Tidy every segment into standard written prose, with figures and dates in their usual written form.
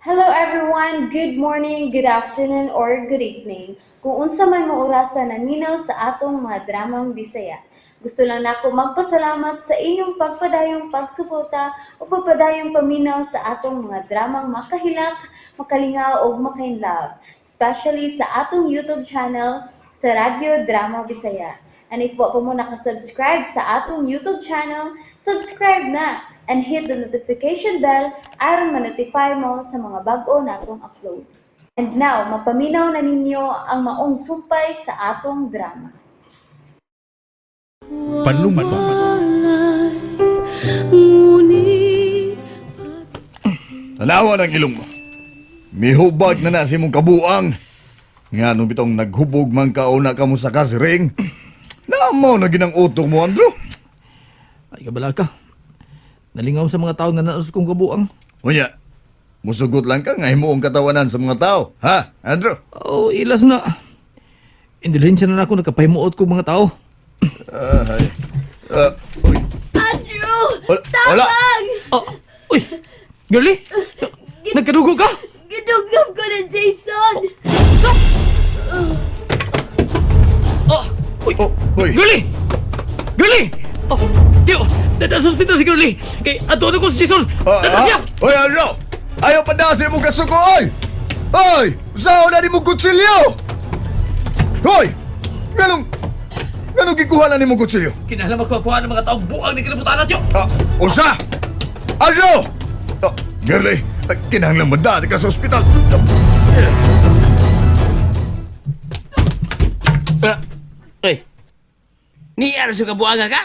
Hello everyone, good morning, good afternoon, or good evening. Kung unsa man mo orasan naminaw sa atong mga dramang Bisaya. Gusto lang nako magpasalamat sa inyong pagpadayong pagsuporta o pagpadayong paminaw sa atong mga dramang makahilak, makalingaw o makainlove, especially sa atong YouTube channel sa Radyo Drama Bisaya. And if wa pa mo nakasubscribe sa atong YouTube channel, subscribe na and hit the notification bell aron ma-notify mo sa mga bag-o natong uploads. And now, mapaminaw na ninyo ang maong sumpay sa atong drama. Panuman. Tanawa ng ilong mo. Mihubag na si mong kabuang. Nga nung bitong naghubog man kauna ka mo sa kasiring. Naamaw na ginang utong mo, Andrew. Ay, kabala ka. Nalingaw sa mga tao na nanos kong kabuang. Unya, musugot lang ka nga himuong katawanan sa mga tao. Ha, Andrew? Oh, ilas na. Indulhensya na ako nakapahimuot kong mga tao. Ay. Uy. Andrew! Wala. Tabang! Oh, uy, girlie? Nagkadugo ka? Gidugam ko na Jason! Sa? Oh, uy, Uy. girlie! Girlie! Oh, Tio, dada sa hospital si girlie. Kay, ato na ko si Jason. Dada siya! Uy, Andrew! Ayaw pa na si mong kasuko, oy! Oy! Saan na ni mong kutsilyo? Hoy! Ganong gikuha na ni mong kutsilyo? Kinahanglan magkuha ng mga taong buang ni kinabutan na, Tio. Unsa? Andrew! Girlie, kinahanglan mandati ka sa ospital. Oy, ni ano sa kabuanga ka?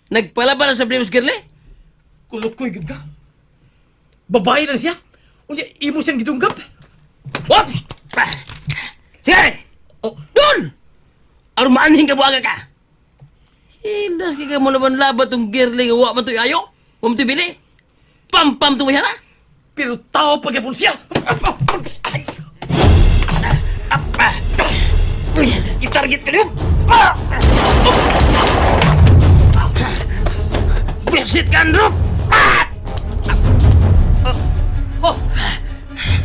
Nagpalaban na sa Blames Girlie? Kulokoy gud ka. Babae na siya. Unya imo siyang gidunggap. Oops! Sige! Oh, Doon! Arumaning kabuanga ka! Hilas ka mo naman laban tong Girlie nga wa man to'y ayo? Wa man to'y bili? Pam-pam tong mahara? pero tao pagyapon siya. Ay, Gitarget ka niyo? Visit ka, Andrew! oh.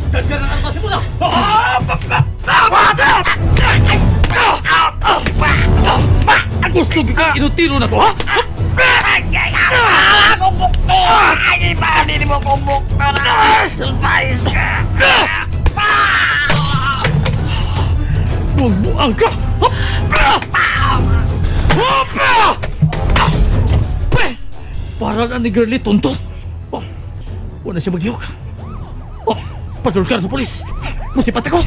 Dagdagan ang kasi mo na. Gusto ka inutiro na ko, ha? Kumbukto! Ay, paano mo kumbukto na? Sulpais ka! Buang ka! Para na ni Girlie tonto. Oh, wala siya maghiyok. Oh, patrol ka na sa polis. Musipat ako.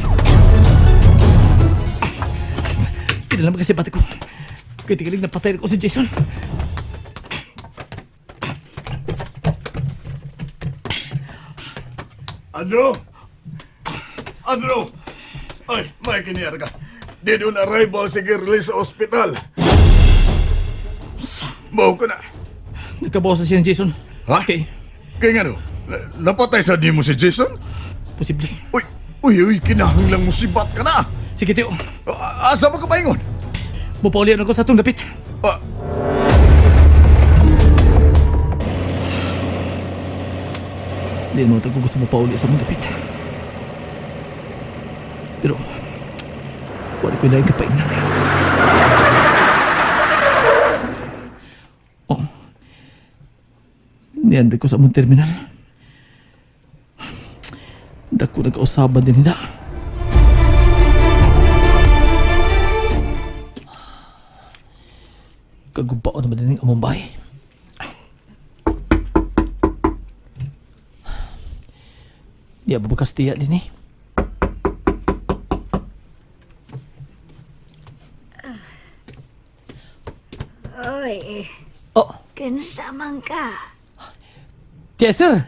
Kailan naman kasi pati ko. Kaya tigaling napatay ko si Jason. Andrew! Andrew! Ay, may kiniyar ka. Di doon arrival si Girlie sa ospital. Mau ko na. Nagkabawas na siya ng Jason. Ha? Okay, Kaya nga no, napatay sa di mo si Jason? posible. Uy, kinahanglang musibat ka na. Sige, Teo. Asa mo ka paingon? Mupaulian ako sa itong dapit. Ah, Hindi naman ako gusto mapauli sa mong dapit. Pero, wala ko na yung kapaingnan. Oh, nianda ko sa mong terminal. Dako nagkausaban din nila. Kagubao naman din ang among bahay. Di ba bukas tiya din eh? Oy, Oh, kinsa man ka? Tia Esther!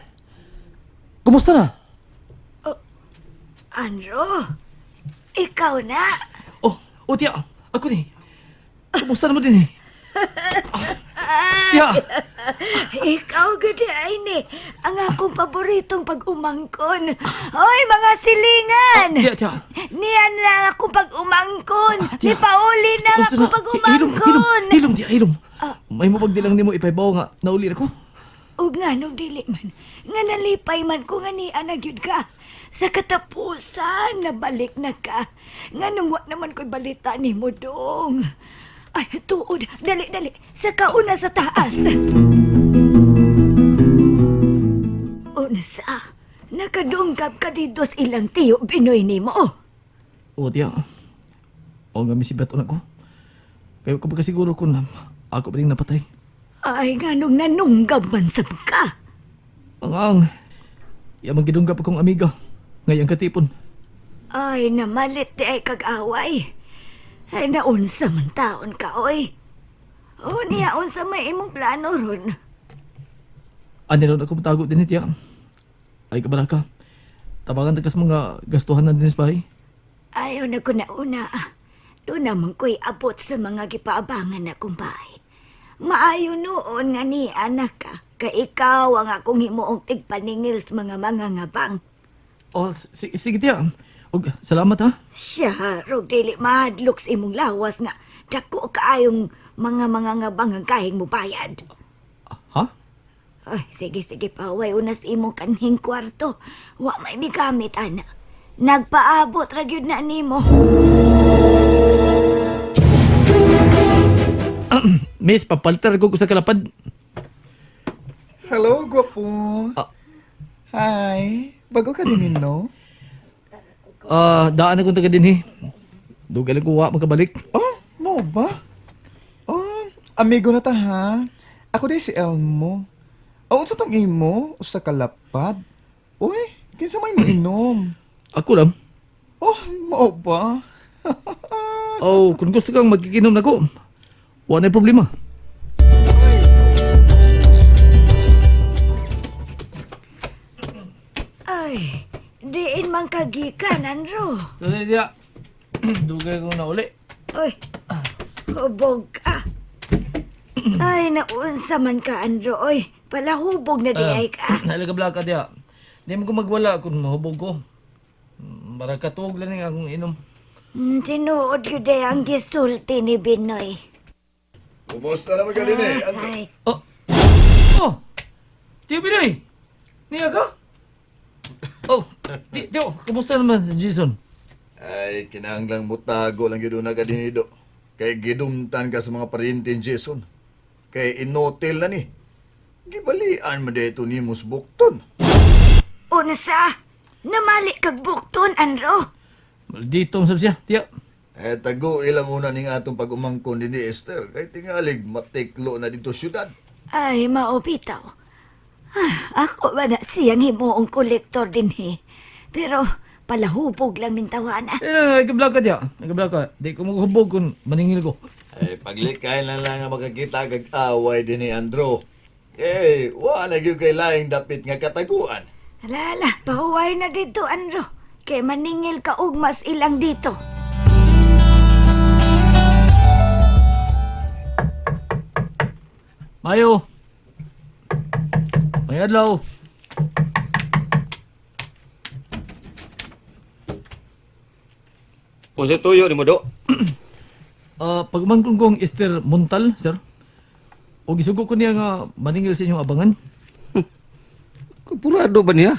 Kumusta na? Andrew? Ikaw na? Oh, Tia, ako ni. Kumusta naman din eh? Tia! Ikaw gud ay ni ang akong paboritong pag-umangkon. Hoy, mga silingan! Tia. Niyan na akong pag-umangkon. Tia. Ni pauli na Kumusta ako pag-umangkon. Hilom, Tia, hilom. May mo pagdilang ni mo ipaybaw nga nauli na ko. ug nganong dili man, nga nalipay man ko nga ni gyud ka. Sa katapusan, nabalik na ka. Nganong wa naman ko'y balita ni mo dong. Ay, tuod, dali, sa kauna sa taas. Unsa, nakadunggap ka dito sa ilang tiyo Binoy ni mo. O, tiya. O nga misibat unak ko. Kayo ka ba kasiguro kung ako pa rin napatay? Ay, nganong nanunggab man sab ka. Ang yamang gidunggap akong amiga. Ngayang katipon. Ay, namalit di ay kag-away. Ay, naunsa man taon ka, oy. O, niya, unsa may imong plano ron. Ano rin ako matago din tiya. Ay kabala ka. Tabangan ta kas mga gastuhan na din sa bahay. Ayaw na ko na una. Doon naman ko'y abot sa mga gipaabangan na kumpay. Maayo noon nga ni anak ka. Ka ikaw ang akong himuong tigpaningil sa mga ngabang. O, sige tiya. O, salamat ha. Siya, rog dili mahadlok sa imong lawas nga. Dako kaayong mga ngabang ang kahing mo bayad. Ha? Ay, sige, paway unas imong kanhing kwarto. Wa may migamit, ana. Nagpaabot ra gyud na nimo. Miss, papalitar ko sa kalapad. Hello, gwapo. Ah. Hi. Bago ka din, no? Daan akong taga din Dugal ko wa magkabalik. Oh, mo ba? Oh, amigo na ta, ha? Ako din si Elmo. Oh, unsa tong imo? Usa ka lapad? Uy, kinsa may mo inom? Ako lang. Oh, mo ba? Oh, kung gusto kang magkikinom na ko, wala na problema. Ay, diin man kagikan, Andro. Sorry tiya. Dugay ko na uli. Uy, hubog ka. Ay, naunsa man ka, Andro. Uy, palahubog na di ay ka. Nalagabla ka tiya. Di mo ko magwala kung mahubog ko. Marakatog lang nga akong inom. Tinuod ko day ang gisulti ni Binoy. Kumusta naman ka din eh? Ay, Oh! Oh! Tiyo Pinoy! Niya ka? Oh! Tiyo, kumusta naman si Jason? Ay, kinahanglang mutago lang yun na ka din ido. Kay gidumtan ka sa mga parintin, Jason. Kay inotel na ni. Gibalian mo dito ni Musbukton. unsa? Namali kag bukton, Andro. Maldito ang siya, tiya. Eh, tago ilang una ning atong pag-umangkon din ni Esther. Kay tingalig matiklo na dito syudad. Ay, maopitaw. Ako ba na siyang himuong kolektor din Pero palahubog lang min tawana. Nagabla ka tiya. Nagabla ka. Di ko maghubog kung maningil ko. Ay, paglikay lang lang nga makakita kag away din ni Andro. Eh, wala gyud kay laing dapit nga kataguan. Alala, pahuway na dito, Andro. Kay maningil ka ugmas ilang dito. Mayo! May adlaw! Kung sa tuyo ni mo do. Pagmangkon kong Esther Montal, sir. O gisugo ko niya nga maningil sa inyong abangan. Kapurado ba niya?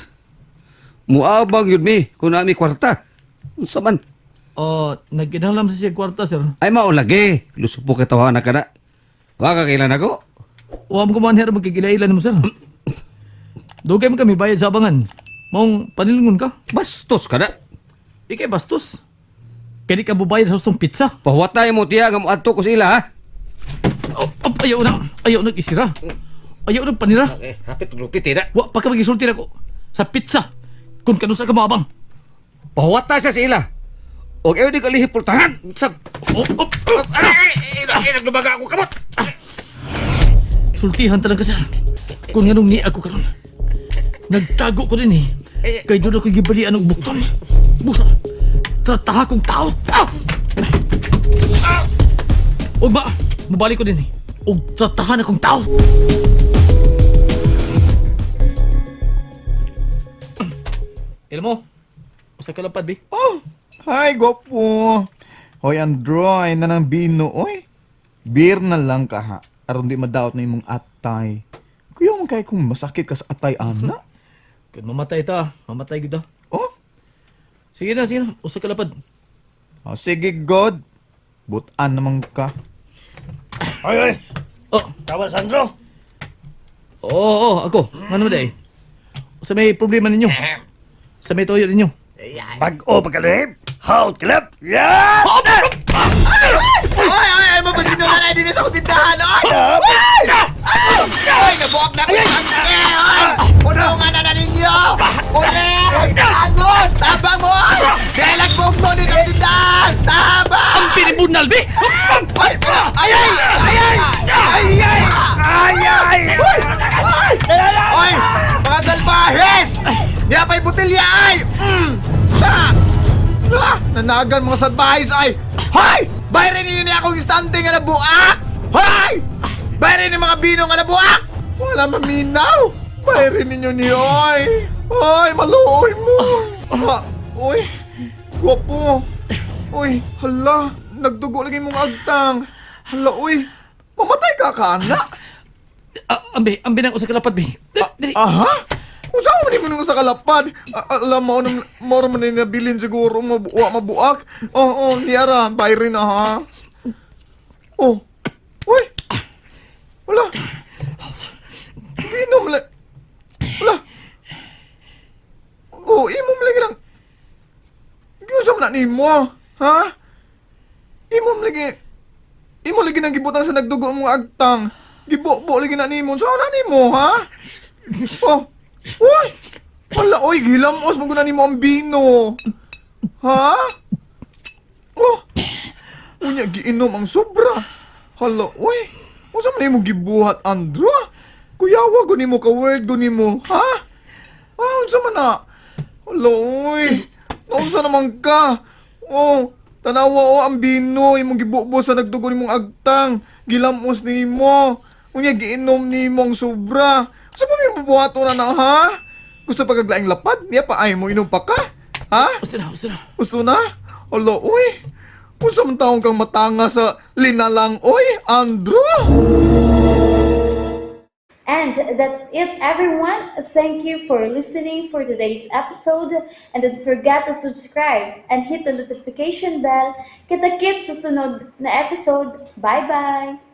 Muabang yun mi, kung nami kwarta. Unsa man? Nagkinahanglan sa siya kwarta, sir. Ay maulagi, lusupo katawa na ka na. Waka kailan ako? Huwag ko man hera magkikilailan mo, sir. Dugay mo kami bayad sa abangan. Maong panilingon ka. Bastos ka na. Ikay bastos. Kaya di ka bubayad sa hustong pizza. Pahuwatay mo tiya, nga muadto ko sa ila ha. Ayaw na. Ayaw na isira. Ayaw na panira. Hapit lupit na. Wa pa ka magisulti na ko. Sa pizza. Kung kanusa ka maabang. Pahuwatay sa ila. O kayo di kalihipultahan. Sa... Ay, naglubaga ako kamot. Sultihan talaga, sir. Kung nganong ni ako karon. Nagtago ko din Kay doon ako gibali anong bukton. Busa. Trataha kong tao. O ba? Mabalik ko din O tratahan akong tao. Ilan mo? Usa ka lapad, bi? Oh, hi, gwapo. Hoy, Andro, ay na ng bino, oy. Beer na lang ka, ha. Aron di madaot na imong atay. Kuya mo kay kung masakit ka sa atay, ana? Kung mamatay ta, mamatay gud ta. Oh, Sige na, usa ka lapad. sige, God. Butan naman ka. Oy, Oh, tawag Sandro. oo, ako. Ano day? Sa may problema ninyo? Sa may toyo ninyo? Pag-o pagkalihip. How club. Yan! Ay, mapagino ka na din sa kutindahan, ay! Ay, nabuok na ko ang sakit, ay! Punungan na ninyo! Ulit! Agot! Tabang mo! Kailag buok to dito sa kutindahan! Tabang! Ang pinibunal, be! Ay! Ay! Ay! Ay! Ay! Ay! Mga salbahes! Niya pa'y butilya, ay! Nanagan mga salbahes, ay! Hay! Bayrin ninyo niya akong istante nga nabuak! Hay! Bayrin ni mga bino nga nabuak! Wala maminaw! Bayrin ninyo niyo, ay! Ay, maluoy mo! Uy! Gwapo! Uy, hala! Nagdugo lagi mong agtang! Hala, uy! Mamatay ka ka, anak! Ambe nang usa ka lapad, be. Dali. Aha? Kung saan mo nung sa kalapad? Alam mo, mo man nabilin siguro, mabuak. Oo, niyara, bayrin na ha. Oh, uy! Wala! Ginom lang. Wala! Oh, imom lagi lang. Giyon sa na nimo, ha? Imom lagi nang gibutan sa nagdugo mong agtang. Gibo lagi na nimo. Saan na nimo, ha? Oh, uy! Wala, oy, gilamos mo na nimo ang bino. Ha? Oh, unya giinom ang sobra. Hala, uy! Unsa man nimo gibuhat, Andra? Kuyawa ko nimo ka word ko nimo, ha? Ah, unsa man na? Hala, uy! Naunsa naman ka? Oh, tanawa o ang bino imong gibubo sa nagdugo nimong agtang. Gilamos nimo. Unya giinom nimo ang sobra. Unsa man nimo buhaton na ha? Gusto pa kaglaing lapad? Niya pa ay mo inom pa ka? Ha? Usa na. Gusto na? Hala, uy! Unsa man taong kang matanga sa linalang, oy, Andra? And that's it, everyone. Thank you for listening for today's episode. And don't forget to subscribe and hit the notification bell. Kita-kits sa sunod na episode. Bye-bye!